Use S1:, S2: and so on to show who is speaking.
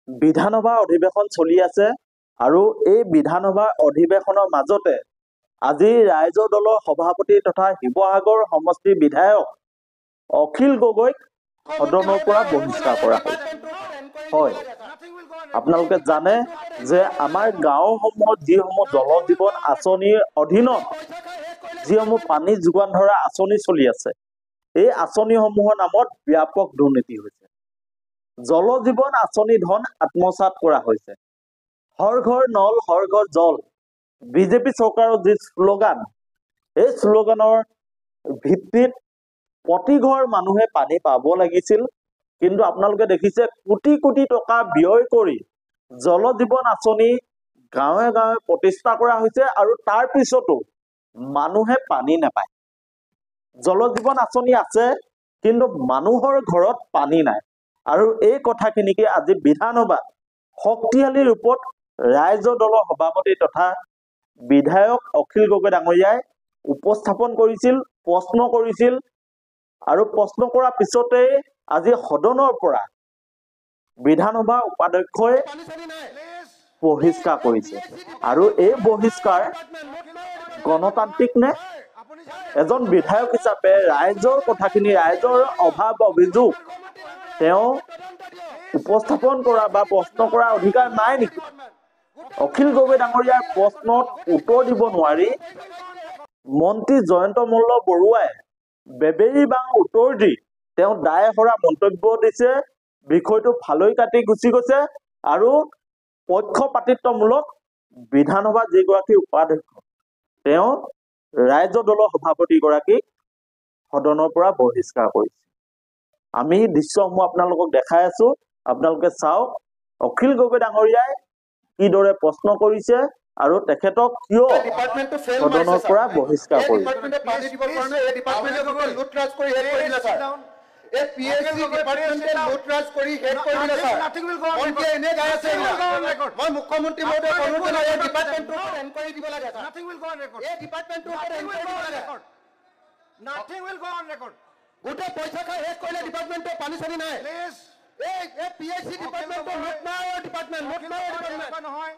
S1: বিধানসভা অধিৱেশন চলি আছে আৰু এই বিধানসভা অধিৱেশনৰ মাজতে আজি ৰাইজৰ দলৰ সভাপতি তথা শিৱসাগৰ সমষ্টিৰ বিধায়ক অখিল গগৈক সদনৰ পৰা বহিষ্কাৰ কৰা হৈছে। হয়, আপোনালোকে জানে যে আমাৰ গাঁওসমূহত যিসমূহ জল জীৱন আঁচনিৰ অধীনত যিসমূহ পানী যোগান ধৰা আঁচনি চলি আছে, এই আঁচনিসমূহৰ নামত ব্যাপক দুৰ্নীতি হৈছে। জল জীৱন আঁচনি ধন আত্মসাৎ কৰা হৈছে। হৰ ঘৰ নল হৰ ঘৰ জল, বিজেপি চৰকাৰৰ যি শ্লোগান, এই শ্লোগানৰ ভিত্তিত প্ৰতি ঘৰ মানুহে পানী পাব লাগিছিল, কিন্তু আপোনালোকে দেখিছে কোটি কোটি টকা ব্যয় কৰি জল জীৱন আঁচনি গাঁৱে গাঁৱে প্ৰতিষ্ঠা কৰা হৈছে আৰু তাৰ পিছতো মানুহে পানী নাপায়। জল জীৱন আঁচনি আছে, কিন্তু মানুহৰ ঘৰত পানী নাই। আৰু এই কথাখিনিকে আজি বিধানসভাত শক্তিশালী ৰূপত ৰাইজৰ দলৰ সভাপতি তথা বিধায়ক অখিল গগৈ ডাঙৰীয়াই উপস্থাপন কৰিছিল, প্ৰশ্ন কৰিছিল, আৰু প্ৰশ্ন কৰাৰ পিছতেই আজি সদনৰ পৰা বিধানসভাৰ উপাধ্যক্ষই বহিষ্কাৰ কৰিছে। আৰু এই বহিষ্কাৰ গণতান্ত্ৰিক নে? এজন বিধায়ক হিচাপে ৰাইজৰ কথাখিনি, ৰাইজৰ অভাৱ অভিযোগ তেওঁ উপস্থাপন কৰা বা প্ৰশ্ন কৰাৰ অধিকাৰ নাই নেকি? অখিল গগৈ ডাঙৰীয়াৰ প্ৰশ্নত উত্তৰ দিব নোৱাৰি মন্ত্ৰী জয়ন্ত মল্ল বৰুৱাই বেবেৰী বাং উত্তৰ দি তেওঁ দায় হৰা মন্তব্য দিছে, বিষয়টো ফালৈ কাটি গুচি গৈছে আৰু পক্ষপাতিত্বমূলক বিধানসভা যিগৰাকী উপাধ্যক্ষ তেওঁ ৰাইজৰ দলৰ সভাপতিগৰাকীক সদনৰ পৰা বহিষ্কাৰ কৰিছে। আমি দৃশ্যসমূহ আপোনালোকক দেখাই আছো, আপোনালোকে চাওক অখিল গগৈ ডাঙৰীয়াই কিদৰে প্ৰশ্ন কৰিছে আৰু তেখেতক কিয় সদনৰ পৰা বহিষ্কাৰ কৰিছে।
S2: গোটেই পইচা খাই শেষ কৰিলে ডিপাৰ্টমেণ্টে পানী চানী নাই। এই PHC ডিপাৰ্টমেণ্টৰ লোট নাই ডিপাৰ্টমেণ্ট নহয়।